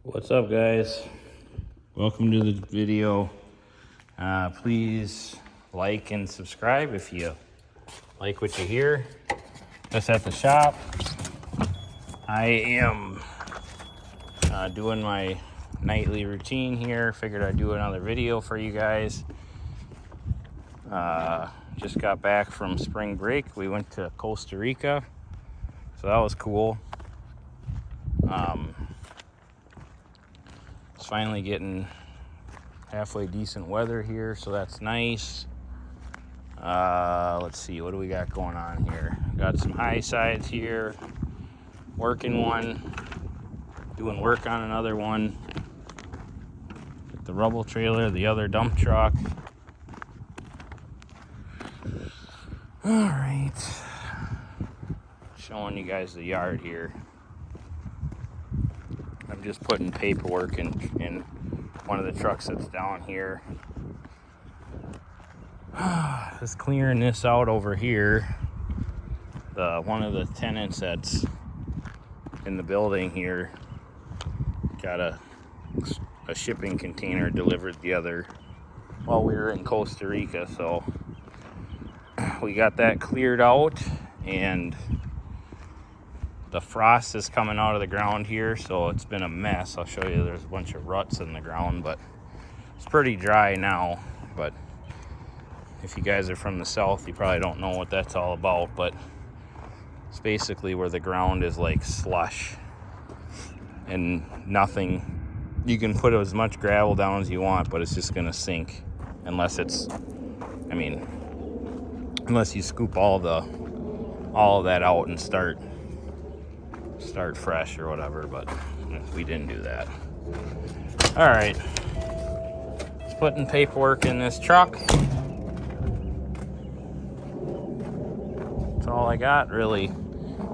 What's up, guys? Welcome to the video. Please like and subscribe if you like what you hear. Just at the shop, I am doing my nightly routine here. Figured I'd do another video for you guys. Just got back from spring break. We went to Costa Rica, so that was cool. It's finally getting halfway decent weather here, so that's nice. Let's see, what do we got going on here? Got some high sides here, working one, doing work on another one. Got the rubble trailer, the other dump truck. All right, showing you guys the yard here. I'm just putting paperwork in one of the trucks that's down here. Just clearing this out over here. One of the tenants that's in the building here got a shipping container delivered while we were in Costa Rica, so we got that cleared out, and the frost is coming out of the ground here, so it's been a mess. I'll show you, there's a bunch of ruts in the ground, but it's pretty dry now. But if you guys are from the south, you probably don't know what that's all about, but it's basically where the ground is like slush and nothing. You can put as much gravel down as you want, but it's just gonna sink unless you scoop all of that out and start fresh or whatever, but we didn't do that. All right, just putting paperwork in this truck. That's all I got, really.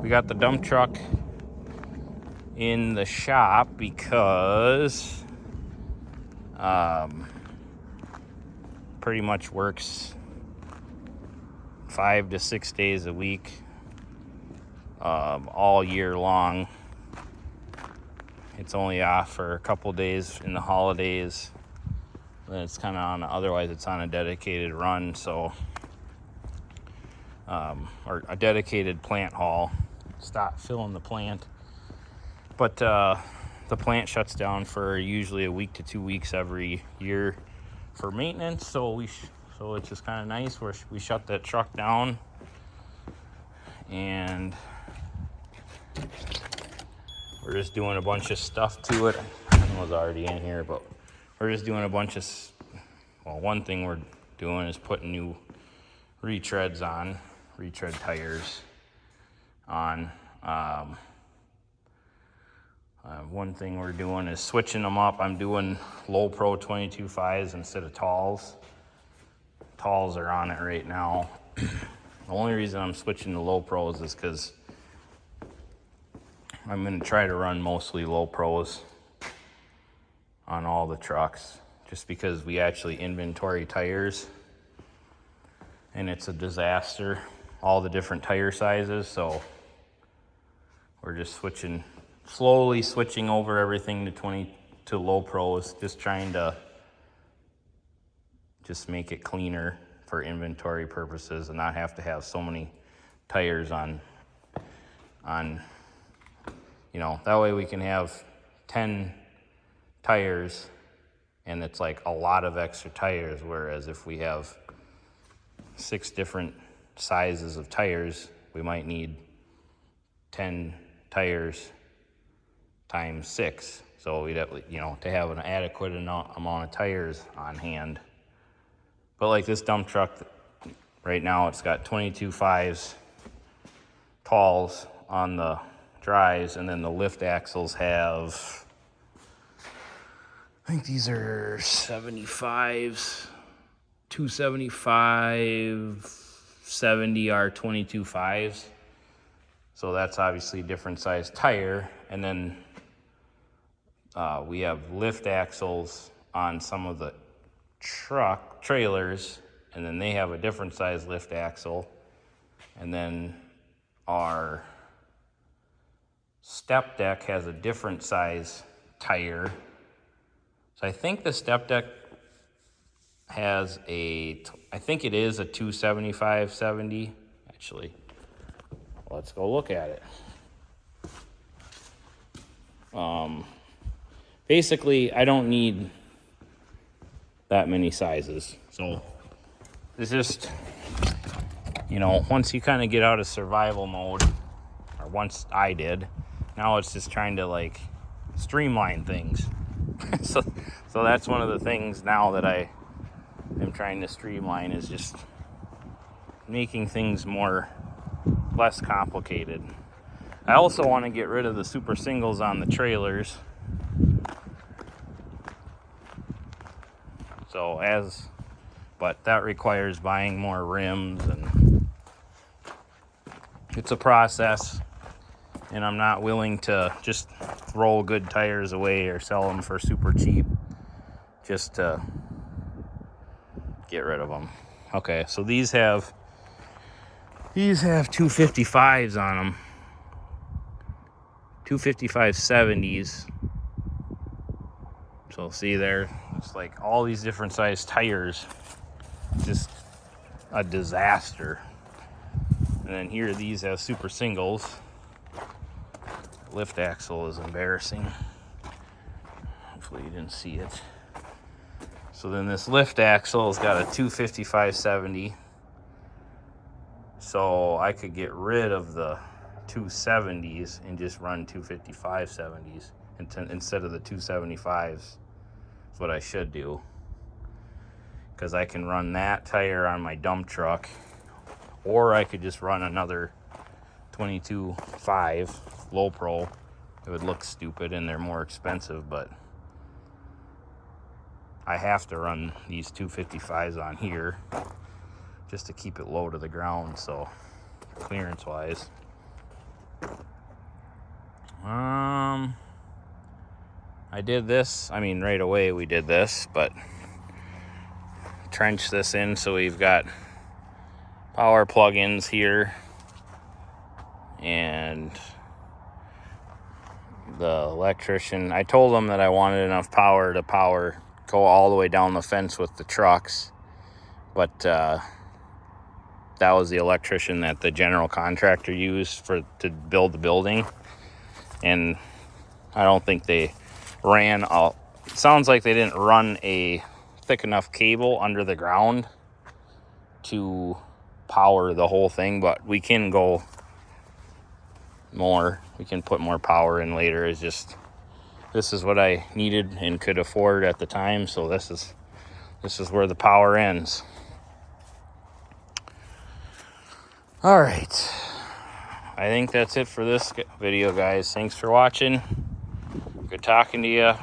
We got the dump truck in the shop because pretty much works 5 to 6 days a week, all year long. It's only off for a couple days in the holidays. Then it's kind of otherwise it's on a dedicated run, so or a dedicated plant haul. Stop filling the plant, but the plant shuts down for usually a week to 2 weeks every year for maintenance. So it's just kind of nice where we shut that truck down, and we're just doing a bunch of stuff to it. It was already in here, but we're just doing a bunch of, one thing we're doing is putting new retread tires on. One thing we're doing is switching them up. I'm doing low pro 22.5s instead of talls. Talls are on it right now. The only reason I'm switching to low pros is because I'm going to try to run mostly low pros on all the trucks, just because we actually inventory tires and it's a disaster, all the different tire sizes. So we're just slowly switching over everything to low pros, just trying to just make it cleaner for inventory purposes and not have to have so many tires on that way we can have 10 tires and it's like a lot of extra tires, whereas if we have 6 different sizes of tires, we might need 10 tires times 6. So we'd have, to have an adequate amount of tires on hand. But like this dump truck right now, it's got 22.5s talls on the drives, and then the lift axles have, I think these are 75s, 275, 70 are 22.5s. So that's obviously a different size tire. And then we have lift axles on some of the trailers, and then they have a different size lift axle. And then our step deck has a different size tire. So I think the step deck has I think it is a 275/70. Actually, let's go look at it. Basically, I don't need that many sizes. So it's just, you know, once you kind of get out of survival mode, or once I did, now it's just trying to like streamline things. so that's one of the things now that I am trying to streamline, is just making things less complicated. I also want to get rid of the super singles on the trailers. But that requires buying more rims, and it's a process, and I'm not willing to just throw good tires away or sell them for super cheap just to get rid of them. Okay, so these have 255s on them. 255/70s. So see there, it's like all these different size tires, just a disaster. And then here, these have super singles. Lift axle is embarrassing. Hopefully you didn't see it. So then this lift axle has got a 255/70. So I could get rid of the 270s and just run 255/70s instead of the 275s. That's what I should do, because I can run that tire on my dump truck, or I could just run another 22.5 low pro. It would look stupid and they're more expensive, but I have to run these 255s on here just to keep it low to the ground, so clearance wise. I did this, right away we did this, but trench this in so we've got power plug-ins here, and the electrician, I told him that I wanted enough power to go all the way down the fence with the trucks, but that was the electrician that the general contractor used to build the building, and I don't think they ran it sounds like they didn't run a thick enough cable under the ground to power the whole thing, but we can go more. We can put more power in later. It's just, this is what I needed and could afford at the time, so this is where the power ends. All right, I think that's it for this video, guys. Thanks for watching. Good talking to you.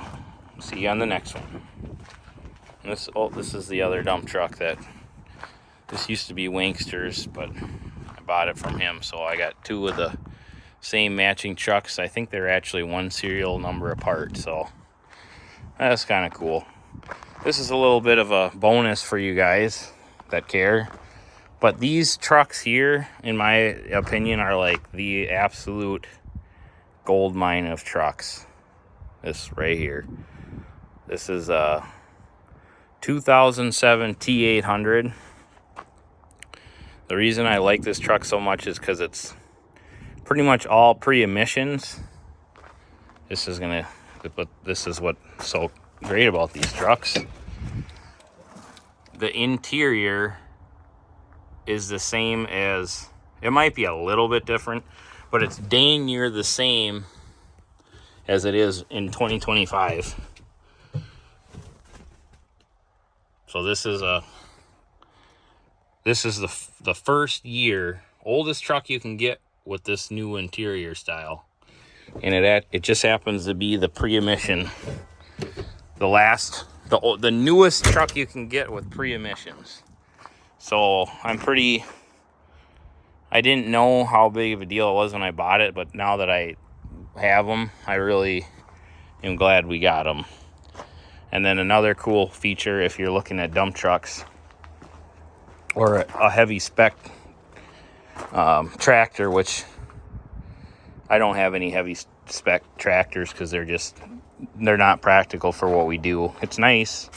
See you on the next one. This is the other dump truck this used to be Winkster's, but I bought it from him, so I got two of the same matching trucks. I think they're actually one serial number apart, so that's kind of cool. This is a little bit of a bonus for you guys that care, but these trucks here, in my opinion, are like the absolute gold mine of trucks. This right here, this is a 2007 T800. The reason I like this truck so much is because it's pretty much all pre-emissions. This is what's so great about these trucks. The interior is the same as, it might be a little bit different, but it's dang near the same as it is in 2025. So this is the first year, oldest truck you can get with this new interior style, and it just happens to be the pre-emission, the newest truck you can get with pre-emissions. So I didn't know how big of a deal it was when I bought it, but now that I have them, I really am glad we got them. And then another cool feature, if you're looking at dump trucks or a heavy spec tractor, which I don't have any heavy spec tractors because they're not practical for what we do. It's nice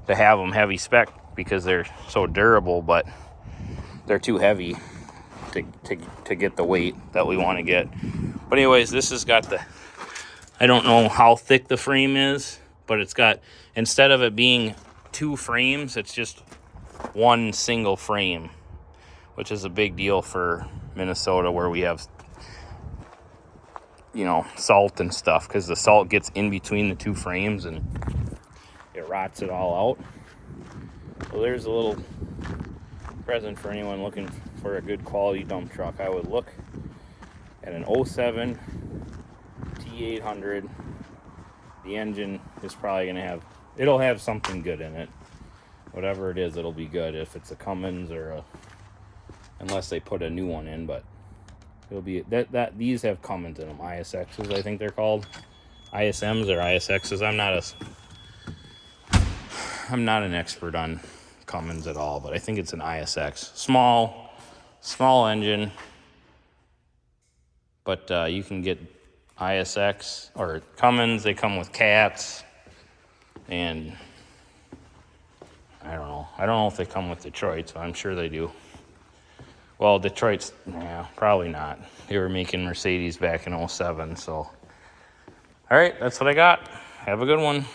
to have them heavy spec because they're so durable, but they're too heavy to get the weight that we want to get. But anyways, this has got I don't know how thick the frame is, but it's got, instead of it being 2 frames, it's just 1 single frame, which is a big deal for Minnesota where we have, you know, salt and stuff, because the salt gets in between the 2 frames and it rots it all out. So there's a little present for anyone looking for a good quality dump truck. I would look at an 07 T800. The engine is probably going to have, it'll have something good in it. Whatever it is, it'll be good. If it's a Cummins or unless they put a new one in, but it'll be, these have Cummins in them. ISXs, I think they're called. ISMs or ISXs. I'm not an expert on Cummins at all, but I think it's an ISX. Small engine, but you can get ISX or Cummins. They come with cats, and I don't know if they come with Detroits, but I'm sure they do. Well, Detroit's, yeah, probably not. They were making Mercedes back in 07, so. All right, that's what I got. Have a good one.